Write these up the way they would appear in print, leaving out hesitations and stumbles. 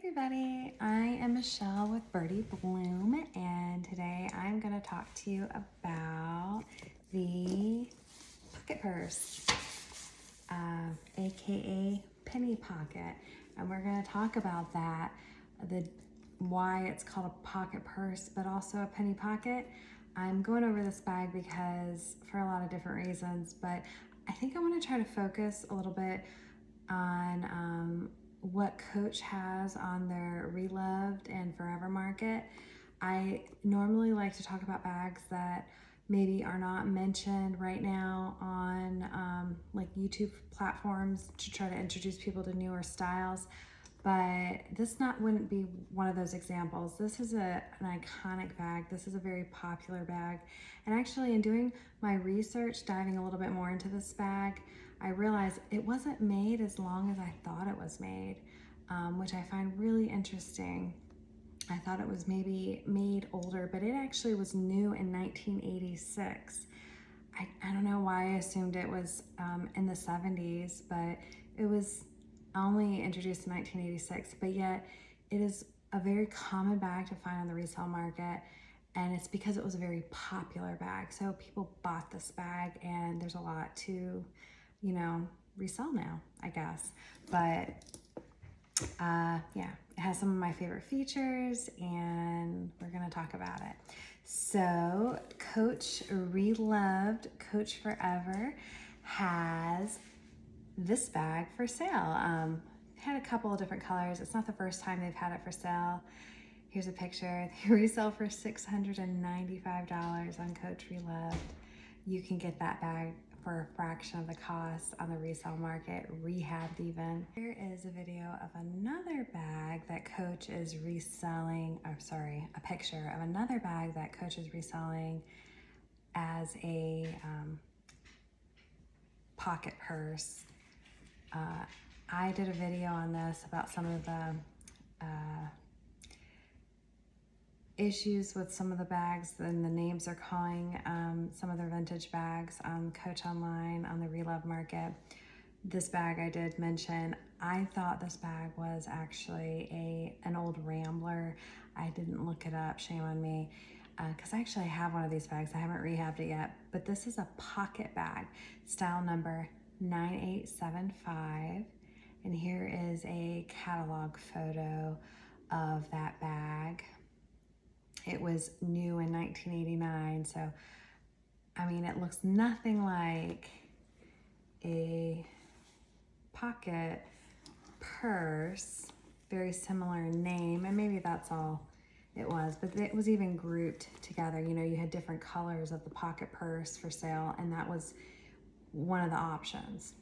everybody, I am Michelle with Birdie Bloom, and today I'm going to talk to you about the pocket purse, aka penny pocket, and we're going to talk about that, why it's called a pocket purse but also a penny pocket. I'm going over this bag because for a lot of different reasons, but I think I want to try to focus a little bit on what Coach has on their Reloved and Forever market. I normally like to talk about bags that maybe are not mentioned right now on like YouTube platforms to try to introduce people to newer styles, but this wouldn't be one of those examples. This is an iconic bag. This is a very popular bag, and actually in doing my research, diving a little bit more into this bag, I realized it wasn't made as long as I thought it was made, which I find really interesting. I thought it was maybe made older, but it actually was new in 1986. I don't know why I assumed it was in the 70s, but it was only introduced in 1986, but yet it is a very common bag to find on the resale market, and it's because it was a very popular bag. So people bought this bag, and there's a lot to, resell now, I guess. But yeah, it has some of my favorite features, and we're gonna talk about it. So Coach Reloved, Coach Forever has this bag for sale. Had a couple of different colors. It's not the first time they've had it for sale. Here's a picture. They resell for $695 on Coach Reloved. You can get that bag for a fraction of the cost on the resale market, rehabbed even. Here is a video of another bag that Coach is reselling, a picture of another bag that Coach is reselling as a pocket purse. I did a video on this about some of the issues with some of the bags and the names they're calling some of their vintage bags on Coach Online on the Reloved market. This bag I did mention, I thought this bag was actually an old Rambler. I didn't look it up, shame on me, because I actually have one of these bags. I haven't rehabbed it yet, but this is a pocket bag, style number 9875, and here is a catalog photo of that bag. It was new in 1989, so I mean, it looks nothing like a pocket purse, very similar name, and maybe that's all it was, but it was even grouped together. You had different colors of the pocket purse for sale, and that was one of the options.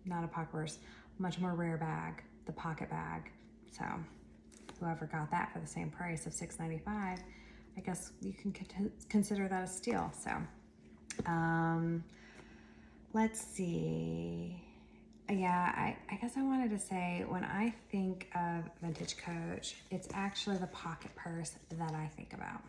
Not a pocket purse, much more rare bag, the pocket bag. So whoever got that for the same price of $695, I guess you can consider that a steal. So let's see. Yeah, I guess I wanted to say, when I think of vintage Coach, it's actually the pocket purse that I think about.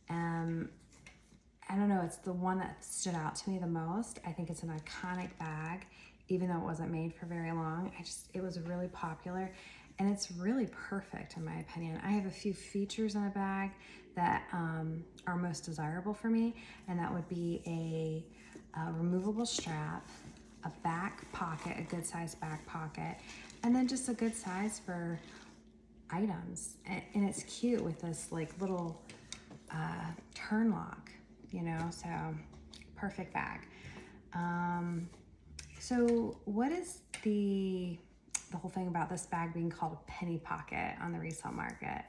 I don't know, it's the one that stood out to me the most. I think it's an iconic bag, even though it wasn't made for very long. It was really popular, and it's really perfect in my opinion. I have a few features in the bag that are most desirable for me, and that would be a removable strap, a back pocket, a good size back pocket, and then just a good size for items. And it's cute with this like little turn lock, so perfect bag. So what is the whole thing about this bag being called a penny pocket on the resale market?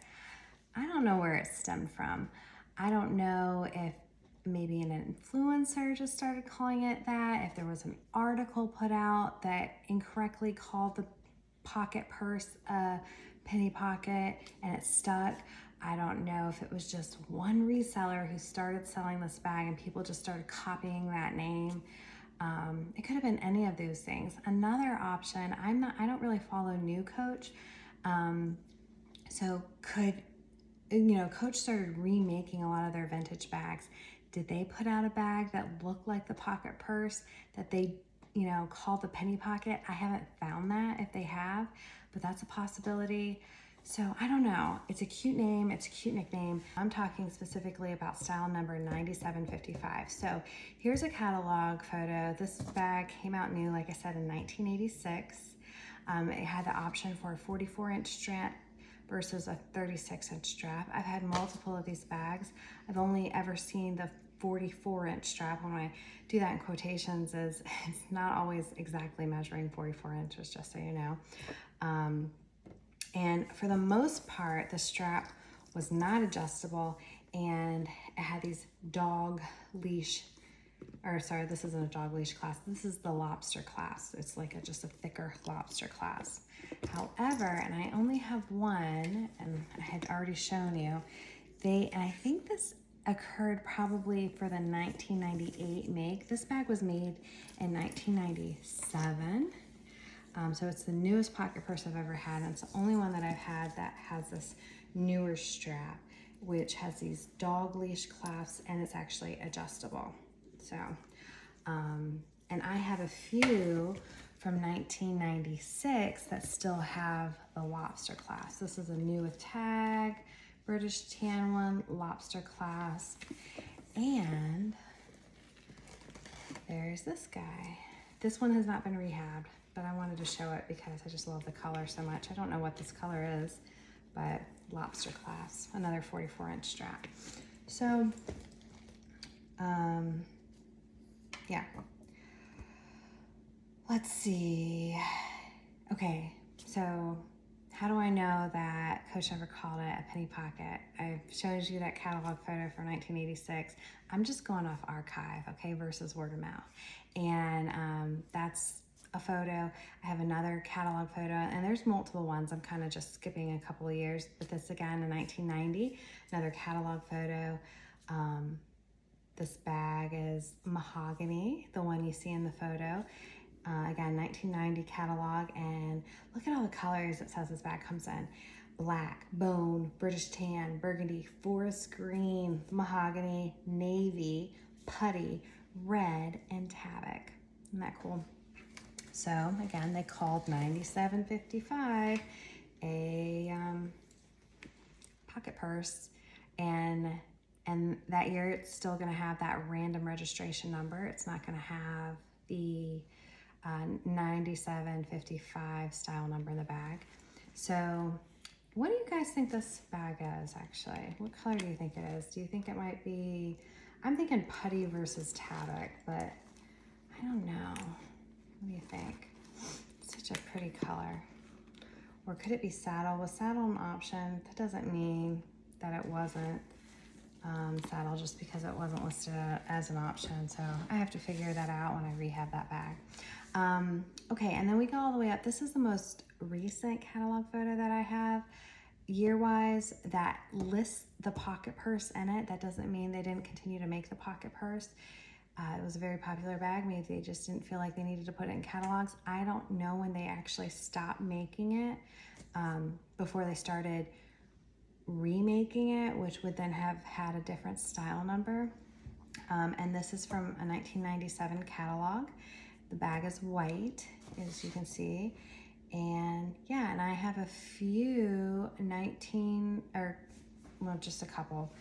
I don't know where it stemmed from. I don't know if maybe an influencer just started calling it that, if there was an article put out that incorrectly called the pocket purse a penny pocket and it stuck. I don't know if it was just one reseller who started selling this bag and people just started copying that name. It could have been any of those things. Another option, I don't really follow new Coach. So Coach started remaking a lot of their vintage bags. Did they put out a bag that looked like the pocket purse that they, called the penny pocket? I haven't found that if they have, but that's a possibility. So I don't know. It's a cute name. It's a cute nickname. I'm talking specifically about style number 9755. So here's a catalog photo. This bag came out new, like I said, in 1986. It had the option for a 44-inch strap versus a 36-inch strap. I've had multiple of these bags. I've only ever seen the 44-inch strap. When I do that in quotations, is it's not always exactly measuring 44 inches, just so you know. And for the most part, the strap was not adjustable, and it had these dog leash, or sorry, this isn't a dog leash clasp. This is the lobster clasp. It's like just a thicker lobster clasp. However, and I only have one, and I had already shown you, and I think this occurred probably for the 1998 make. This bag was made in 1997. So it's the newest pocket purse I've ever had, and it's the only one that I've had that has this newer strap, which has these dog leash clasps, and it's actually adjustable. So, and I have a few from 1996 that still have the lobster clasp. This is a new with tag, British tan one, lobster clasp, and there's this guy. This one has not been rehabbed, but I wanted to show it because I just love the color so much. I don't know what this color is, but lobster clasp, another 44-inch strap. So, yeah. Let's see. Okay, so how do I know that Coach never called it a penny pocket? I've showed you that catalog photo from 1986. I'm just going off archive, okay, versus word of mouth. And that's a photo. I have another catalog photo, and there's multiple ones. I'm kind of just skipping a couple of years, but this again in 1990, another catalog photo. This bag is mahogany, the one you see in the photo. Again, 1990 catalog, and look at all the colors it says this bag comes in. Black, bone, British tan, burgundy, forest green, mahogany, navy, putty, red, and tabak. Isn't that cool? So again, they called 9755 a pocket purse, and that year it's still going to have that random registration number. It's not going to have the 9755 style number in the bag. So what do you guys think this bag is actually? What color do you think it is? Do you think it might be, I'm thinking putty versus tabak, but I don't know. What do you think? Such a pretty color. Or could it be saddle? Was saddle an option? That doesn't mean that it wasn't saddle just because it wasn't listed as an option. So I have to figure that out when I rehab that bag. Okay, and then we go all the way up. This is the most recent catalog photo that I have. Year-wise, that lists the pocket purse in it. That doesn't mean they didn't continue to make the pocket purse. It was a very popular bag. Maybe they just didn't feel like they needed to put it in catalogs. I don't know when they actually stopped making it before they started remaking it, which would then have had a different style number. And this is from a 1997 catalog. The bag is white, as you can see. And yeah, and I have a few just a couple,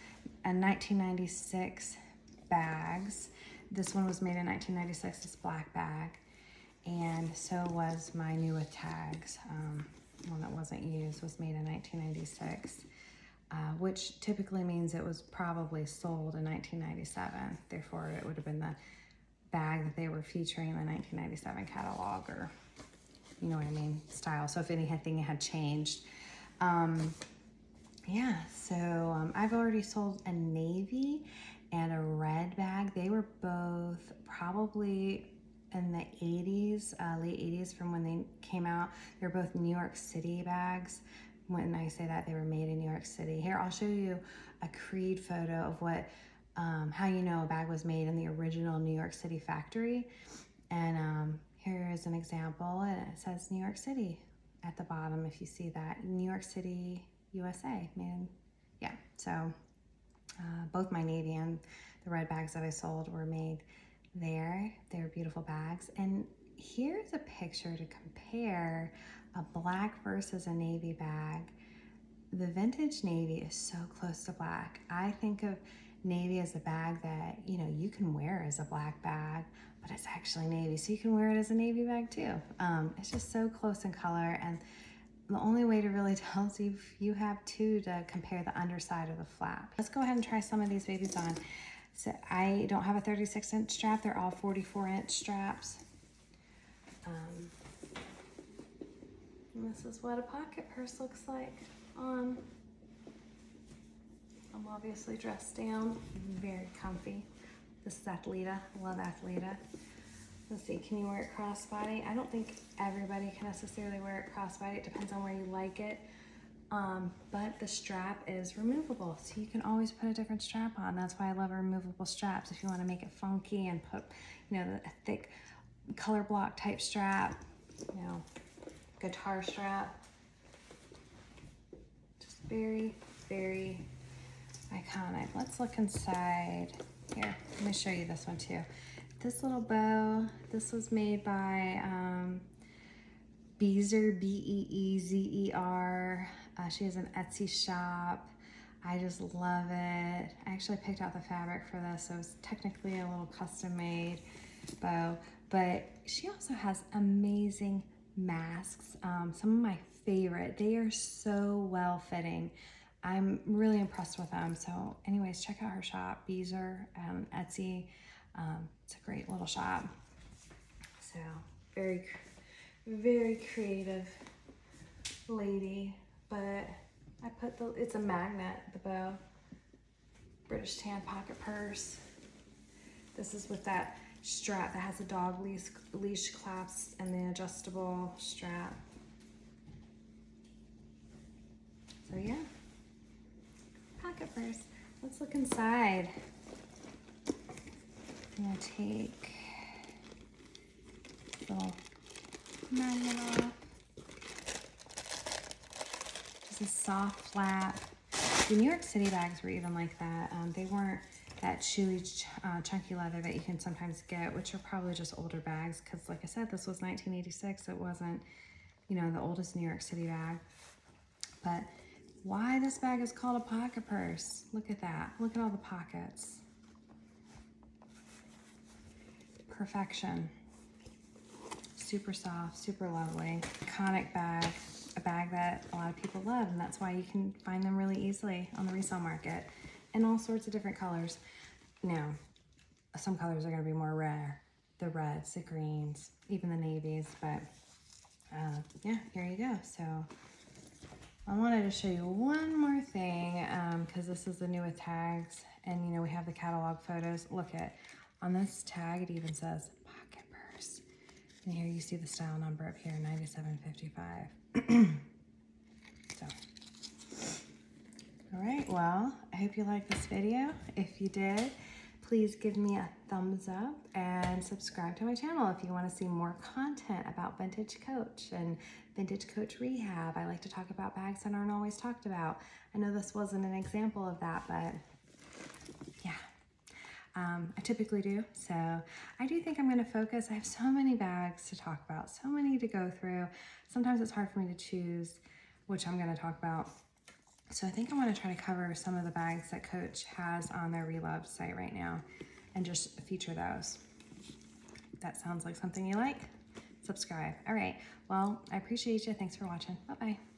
1996 bags. This one was made in 1996, this black bag. And so was my new with tags. One that wasn't used was made in 1996, which typically means it was probably sold in 1997. Therefore, it would have been the bag that they were featuring in the 1997 catalog, or you know what I mean, style. So if anything had changed. Yeah, so I've already sold a navy and a red bag. They were both probably in the 80s, late 80s from when they came out. They're both New York City bags. When I say that, they were made in New York City. Here, I'll show you a Creed photo of what, how you know a bag was made in the original New York City factory. And here is an example, and it says New York City at the bottom, if you see that. New York City, USA, man. Yeah, so both my navy and the red bags that I sold were made there. They're beautiful bags. And here's a picture to compare a black versus a navy bag. The vintage navy is so close to black. I think of navy as a bag that, you know, you can wear as a black bag, but it's actually navy, so you can wear it as a navy bag too. It's just so close in color, and the only way to really tell is if you have two to compare the underside of the flap. Let's go ahead and try some of these babies on. So I don't have a 36-inch strap. They're all 44-inch straps. And this is what a pocket purse looks like on. I'm obviously dressed down, very comfy. This is Athleta, love Athleta. Let's see, can you wear it crossbody? I don't think everybody can necessarily wear it crossbody. It depends on where you like it. But the strap is removable, so you can always put a different strap on. That's why I love removable straps. If you want to make it funky and put, you know, a thick color block type strap, you know, guitar strap. Just very, very iconic. Let's look inside. Here, let me show you this one too. This little bow, this was made by Beezer, Beezer. She has an Etsy shop. I just love it. I actually picked out the fabric for this, so it's technically a little custom made bow, but she also has amazing masks. Some of my favorite. They are so well fitting. I'm really impressed with them. So anyways, check out her shop, Beezer, Etsy. It's a great little shop. So very, very creative lady. But I put it's a magnet, the bow. British tan pocket purse. This is with that strap that has a dog leash clasp and the adjustable strap. So yeah, pocket purse. Let's look inside. I'm gonna take the little magnet off. Just a soft flap. The New York City bags were even like that. They weren't that chewy, chunky leather that you can sometimes get, which are probably just older bags, because like I said, this was 1986. It wasn't, you know, the oldest New York City bag. But why this bag is called a pocket purse? Look at that. Look at all the pockets. Perfection. Super soft, super lovely. Iconic bag. A bag that a lot of people love, and that's why you can find them really easily on the resale market in all sorts of different colors. Now, some colors are going to be more rare. The reds, the greens, even the navies, but yeah, here you go. So I wanted to show you one more thing because this is the new with tags, and you know, we have the catalog photos. Look at, on this tag, it even says pocket purse. And here you see the style number up here, 9755. So, all right, well, I hope you liked this video. If you did, please give me a thumbs up and subscribe to my channel if you want to see more content about Vintage Coach and Vintage Coach Rehab. I like to talk about bags that aren't always talked about. I know this wasn't an example of that, but yeah. I typically do, so I do think I'm going to focus. I have so many bags to talk about, so many to go through. Sometimes it's hard for me to choose which I'm going to talk about. So I think I want to try to cover some of the bags that Coach has on their Reloved site right now and just feature those. That sounds like something you like? Subscribe. All right, well, I appreciate you. Thanks for watching. Bye-bye.